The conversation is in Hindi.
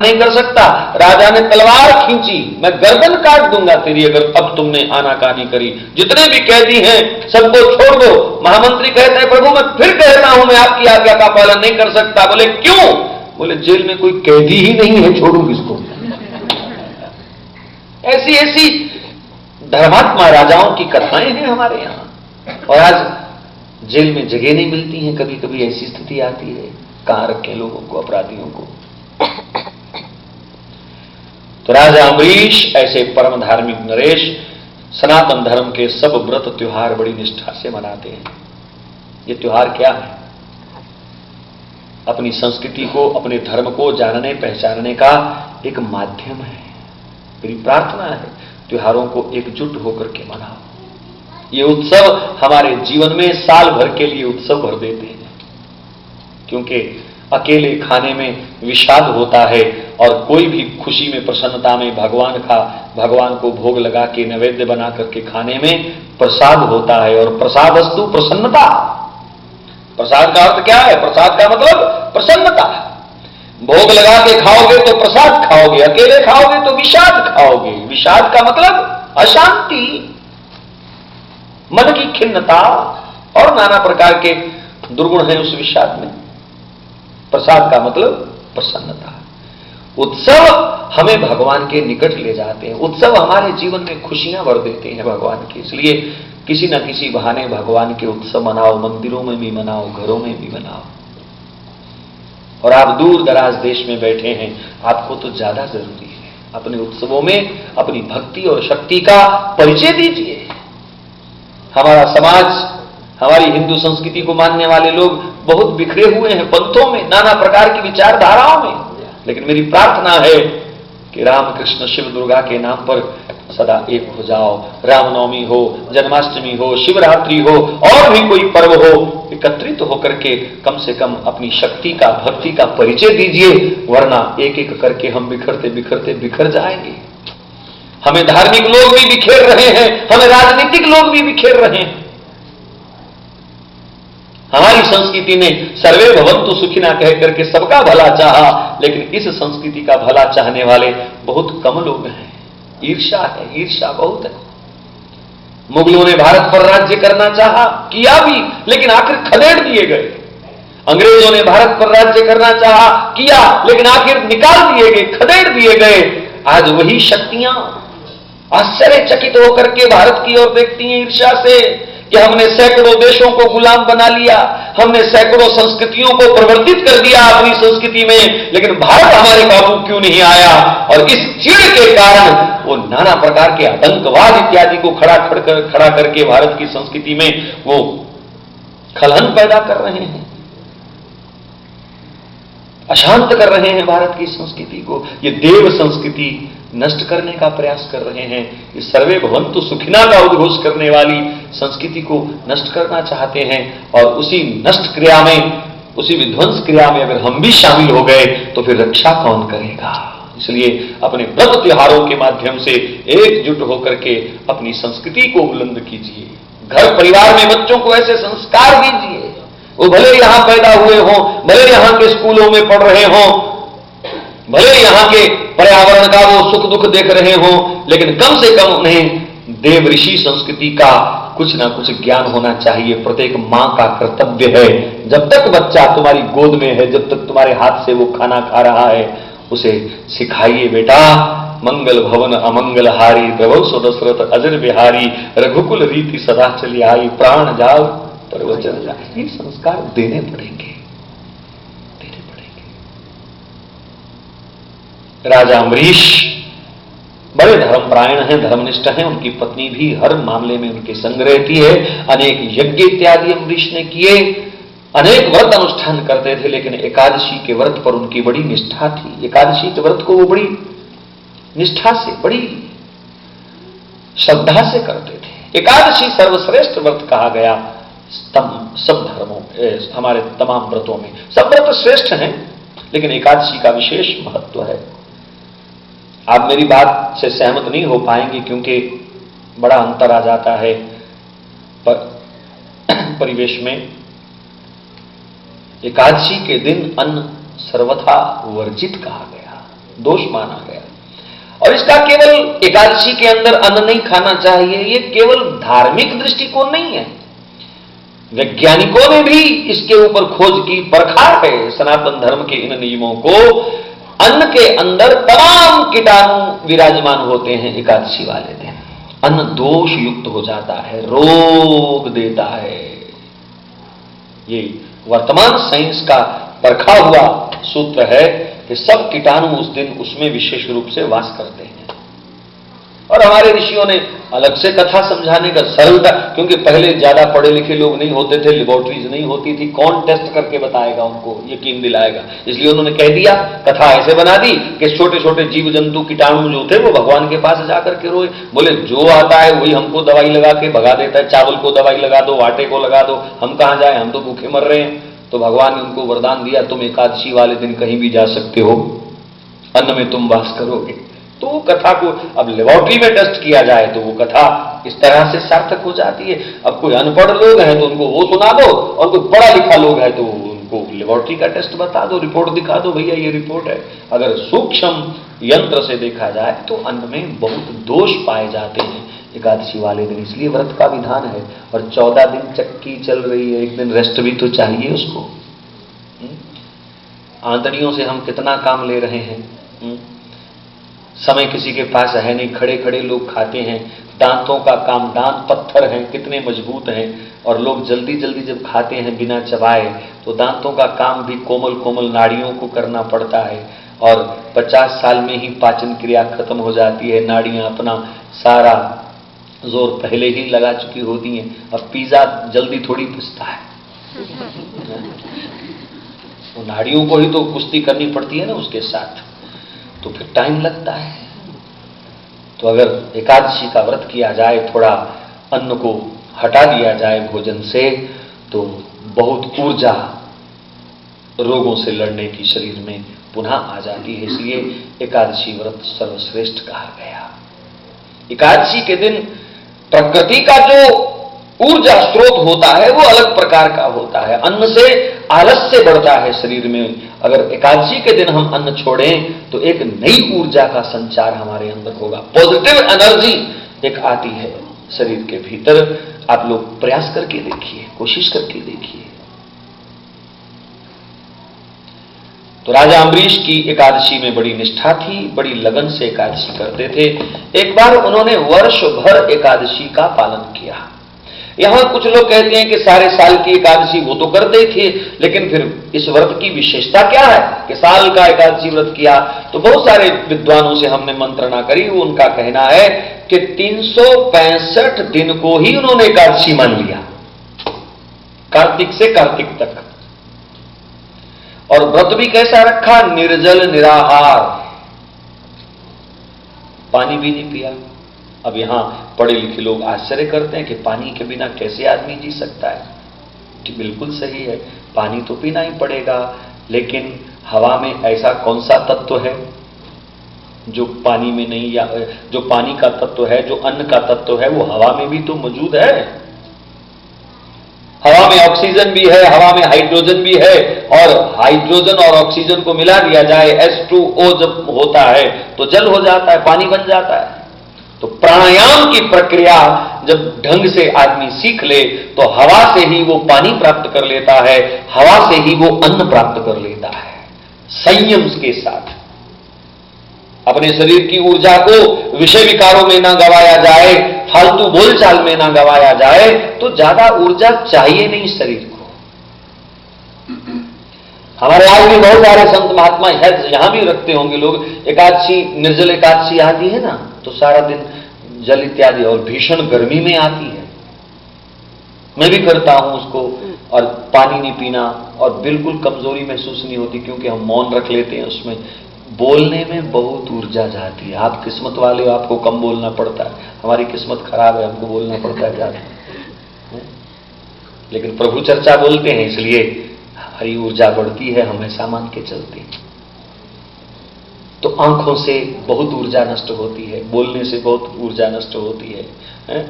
नहीं कर सकता। राजा ने तलवार खींची, मैं गर्दन काट दूंगा तेरी अगर अब तुमने आनाकानी करी। जितने भी कैदी हैं सबको छोड़ दो। महामंत्री कहता है प्रभु मैं फिर कहता हूं मैं आपकी आज्ञा का पालन नहीं कर सकता। बोले क्यों? बोले जेल में कोई कैदी ही नहीं है, छोड़ू किसको। ऐसी ऐसी धर्मात्मा राजाओं की कथाएं हैं हमारे यहां। और आज जेल में जगह नहीं मिलती हैं, कभी कभी ऐसी स्थिति आती है, कहां रखें लोगों को, अपराधियों को। तो राजा अम्बरीश ऐसे परम धार्मिक नरेश सनातन धर्म के सब व्रत त्योहार बड़ी निष्ठा से मनाते हैं। ये त्योहार क्या है? अपनी संस्कृति को, अपने धर्म को जानने पहचानने का एक माध्यम है। मेरी प्रार्थना है त्योहारों को एकजुट होकर के मनाओ। ये उत्सव हमारे जीवन में साल भर के लिए उत्सव भर देते हैं, क्योंकि अकेले खाने में विषाद होता है और कोई भी खुशी में, प्रसन्नता में भगवान को भोग लगा के नैवेद्य बना करके खाने में प्रसाद होता है। और प्रसाद वस्तु प्रसन्नता। प्रसाद का अर्थ क्या है? प्रसाद का मतलब प्रसन्नता। भोग लगा के खाओगे तो प्रसाद खाओगे, अकेले खाओगे तो विषाद खाओगे। विषाद का मतलब अशांति, मन की खिन्नता और नाना प्रकार के दुर्गुण हैं उस विषाद में। प्रसाद का मतलब प्रसन्नता। उत्सव हमें भगवान के निकट ले जाते हैं। उत्सव हमारे जीवन में खुशियां भर देते हैं भगवान की। इसलिए किसी न किसी बहाने भगवान के उत्सव मनाओ, मंदिरों में भी मनाओ, घरों में भी मनाओ। और आप दूर दराज देश में बैठे हैं, आपको तो ज्यादा जरूरी है अपने उत्सवों में अपनी भक्ति और शक्ति का परिचय दीजिए। हमारा समाज, हमारी हिंदू संस्कृति को मानने वाले लोग बहुत बिखरे हुए हैं पंथों में, नाना प्रकार की विचारधाराओं में। लेकिन मेरी प्रार्थना है कि राम कृष्ण शिव दुर्गा के नाम पर सदा एक हो जाओ। रामनवमी हो, जन्माष्टमी हो, शिवरात्रि हो और भी कोई पर्व हो, एकत्रित होकर के कम से कम अपनी शक्ति का, भक्ति का परिचय दीजिए। वरना एक एक करके हम बिखरते बिखरते बिखर जाएंगे। हमें धार्मिक लोग भी बिखेर रहे हैं, हमें राजनीतिक लोग भी बिखेर रहे हैं। हमारी संस्कृति ने सर्वे भवन्तु सुखिना कह करके सबका भला चाहा, लेकिन इस संस्कृति का भला चाहने वाले बहुत कम लोग हैं। ईर्ष्या है, ईर्ष्या बहुत है। मुगलों ने भारत पर राज्य करना चाहा, किया भी, लेकिन आखिर खदेड़ दिए गए। अंग्रेजों ने भारत पर राज्य करना चाहा, किया, लेकिन आखिर निकाल दिए गए, खदेड़ दिए गए। आज वही शक्तियां आश्चर्यचकित होकर के भारत की ओर देखती हैं ईर्ष्या से कि हमने सैकड़ों देशों को गुलाम बना लिया, हमने सैकड़ों संस्कृतियों को परिवर्तित कर दिया अपनी संस्कृति में, लेकिन भारत हमारे काबू क्यों नहीं आया? और इस चिढ़ के कारण वो नाना प्रकार के आतंकवाद इत्यादि को खड़ा करके भारत की संस्कृति में वो खलहन पैदा कर रहे हैं, अशांत कर रहे हैं भारत की संस्कृति को। ये देव संस्कृति नष्ट करने का प्रयास कर रहे हैं। इस सर्वे भवन्तु सुखिना का उद्घोष करने वाली संस्कृति को नष्ट करना चाहते हैं। और उसी नष्ट क्रिया में, उसी विध्वंस क्रिया में अगर हम भी शामिल हो गए तो फिर रक्षा कौन करेगा? इसलिए अपने व्रत त्योहारों के माध्यम से एकजुट होकर के अपनी संस्कृति को बुलंद कीजिए। घर परिवार में बच्चों को ऐसे संस्कार दीजिए, वो भले यहां पैदा हुए हों, भले यहां के स्कूलों में पढ़ रहे हों, भले यहां के पर्यावरण का वो सुख दुख देख रहे हों, लेकिन कम से कम उन्हें देव ऋषि संस्कृति का कुछ ना कुछ ज्ञान होना चाहिए। प्रत्येक मां का कर्तव्य है, जब तक बच्चा तुम्हारी गोद में है, जब तक तुम्हारे हाथ से वो खाना खा रहा है, उसे सिखाइए बेटा मंगल भवन अमंगल हारी, प्रभु सुदशरथ अजर बिहारी, रघुकुल रीति सदा चली आई, प्राण जाओ पर वचन जाए। ये संस्कार देने पड़ेंगे। राजा अम्बरीश बड़े धर्मपरायण हैं, धर्मनिष्ठ हैं। उनकी पत्नी भी हर मामले में उनके संग रहती है। अनेक यज्ञ इत्यादि अम्बरीश ने किए, अनेक व्रत अनुष्ठान करते थे, लेकिन एकादशी के व्रत पर उनकी बड़ी निष्ठा थी। एकादशी के व्रत को वो बड़ी निष्ठा से, बड़ी श्रद्धा से करते थे। एकादशी सर्वश्रेष्ठ व्रत कहा गया सब धर्मों, हमारे तमाम व्रतों में। सब व्रत श्रेष्ठ हैं, लेकिन एकादशी का विशेष महत्व है। आप मेरी बात से सहमत नहीं हो पाएंगे, क्योंकि बड़ा अंतर आ जाता है परिवेश में। एकादशी के दिन अन्न सर्वथा वर्जित कहा गया। दोष माना गया। और इसका केवल एकादशी के अंदर अन्न नहीं खाना चाहिए, ये केवल धार्मिक दृष्टिकोण नहीं है, वैज्ञानिकों ने भी इसके ऊपर खोज की, परखा है सनातन धर्म के इन नियमों को। अन्न के अंदर तमाम कीटाणु विराजमान होते हैं एकादशी वाले दिन। अन्न दोष युक्त हो जाता है, रोग देता है। ये वर्तमान साइंस का परखा हुआ सूत्र है कि सब कीटाणु उस दिन उसमें विशेष रूप से वास करते हैं। और हमारे ऋषियों ने अलग से कथा समझाने का सरलता, क्योंकि पहले ज्यादा पढ़े लिखे लोग नहीं होते थे, लेबोरेटरीज नहीं होती थी, कौन टेस्ट करके बताएगा, उनको यकीन दिलाएगा। इसलिए उन्होंने कह दिया, कथा ऐसे बना दी कि छोटे छोटे जीव जंतु कीटाणु जो थे वो भगवान के पास जाकर के रोए, बोले जो आता है वही हमको दवाई लगा के भगा देता है, चावल को दवाई लगा दो, आटे को लगा दो, हम कहां जाए, हम तो भूखे मर रहे हैं। तो भगवान ने उनको वरदान दिया, तुम एकादशी वाले दिन कहीं भी जा सकते हो, अन्न में तुम वास करोगे। तो वो कथा को अब लेबोरेटरी में टेस्ट किया जाए तो वो कथा इस तरह से सार्थक हो जाती है। अब कोई अनपढ़ लोग हैं तो उनको वो सुना दो, और कोई पढ़ा लिखा लोग है तो उनको लेबोरेटरी का टेस्ट बता दो, रिपोर्ट दिखा दो, भैया ये रिपोर्ट है। अगर सूक्ष्म यंत्र से देखा जाए तो अन्न में बहुत दोष पाए जाते हैं एकादशी वाले दिन, इसलिए व्रत का विधान है। और 14 दिन चक्की चल रही है, एक दिन रेस्ट भी तो चाहिए उसको। आंतड़ियों से हम कितना काम ले रहे हैं, समय किसी के पास है नहीं, खड़े खड़े लोग खाते हैं, दांतों का काम, दांत पत्थर हैं, कितने मजबूत हैं, और लोग जल्दी जल्दी जब खाते हैं बिना चबाए तो दांतों का काम भी कोमल कोमल नाड़ियों को करना पड़ता है, और 50 साल में ही पाचन क्रिया खत्म हो जाती है, नाड़ियां अपना सारा जोर पहले ही लगा चुकी होती हैं। अब पिज्जा जल्दी थोड़ी पिसता है, वो नाड़ियों को ही तो कुश्ती करनी पड़ती है ना उसके साथ, तो फिर टाइम लगता है। तो अगर एकादशी का व्रत किया जाए, थोड़ा अन्न को हटा दिया जाए भोजन से, तो बहुत ऊर्जा रोगों से लड़ने की शरीर में पुनः आ जाती है। इसलिए एकादशी व्रत सर्वश्रेष्ठ कहा गया। एकादशी के दिन प्रकृति का जो ऊर्जा स्रोत होता है वो अलग प्रकार का होता है। अन्न से आलस्य बढ़ता है शरीर में। अगर एकादशी के दिन हम अन्न छोड़ें तो एक नई ऊर्जा का संचार हमारे अंदर होगा, पॉजिटिव एनर्जी एक आती है शरीर के भीतर। आप लोग प्रयास करके देखिए, कोशिश करके देखिए। तो राजा अम्बरीश की एकादशी में बड़ी निष्ठा थी, बड़ी लगन से एकादशी करते थे। एक बार उन्होंने वर्ष भर एकादशी का पालन किया। यहां कुछ लोग कहते हैं कि सारे साल की एकादशी वो तो करते ही थे, लेकिन फिर इस व्रत की विशेषता क्या है कि साल का एकादशी व्रत किया। तो बहुत सारे विद्वानों से हमने मंत्रणा करी, वो उनका कहना है कि 365 दिन को ही उन्होंने एकादशी मान लिया, कार्तिक से कार्तिक तक। और व्रत भी कैसा रखा, निर्जल निराहार, पानी भी नहीं पिया। अब यहां पढ़े लिखे लोग आश्चर्य करते हैं कि पानी के बिना कैसे आदमी जी सकता है। ठीक, बिल्कुल सही है, पानी तो पीना ही पड़ेगा, लेकिन हवा में ऐसा कौन सा तत्व है जो पानी में नहीं, या जो पानी का तत्व है, जो अन्न का तत्व है, वो हवा में भी तो मौजूद है। हवा में ऑक्सीजन भी है, हवा में हाइड्रोजन भी है, और हाइड्रोजन और ऑक्सीजन को मिला दिया जाए, H2O जब होता है तो जल हो जाता है, पानी बन जाता है। तो प्राणायाम की प्रक्रिया जब ढंग से आदमी सीख ले तो हवा से ही वो पानी प्राप्त कर लेता है, हवा से ही वो अन्न प्राप्त कर लेता है। संयम के साथ अपने शरीर की ऊर्जा को विषय विकारों में ना गवाया जाए, फालतू बोलचाल में ना गवाया जाए, तो ज्यादा ऊर्जा चाहिए नहीं शरीर को। हमारे आज भी बहुत सारे संत महात्मा यहां भी रखते होंगे लोग, एकादशी, निर्जल एकादशी आती है ना, तो सारा दिन जल इत्यादि, और भीषण गर्मी में आती है, मैं भी करता हूं उसको, और पानी नहीं पीना, और बिल्कुल कमजोरी महसूस नहीं होती क्योंकि हम मौन रख लेते हैं। उसमें बोलने में बहुत ऊर्जा जाती है। आप किस्मत वाले हो, आपको कम बोलना पड़ता है, हमारी किस्मत खराब है, हमको बोलना पड़ता है ज्यादा। लेकिन प्रभु चर्चा बोलते हैं, इसलिए हमारी ऊर्जा बढ़ती है, हम ऐसा मान के चलते हैं। तो आंखों से बहुत ऊर्जा नष्ट होती है, बोलने से बहुत ऊर्जा नष्ट होती है।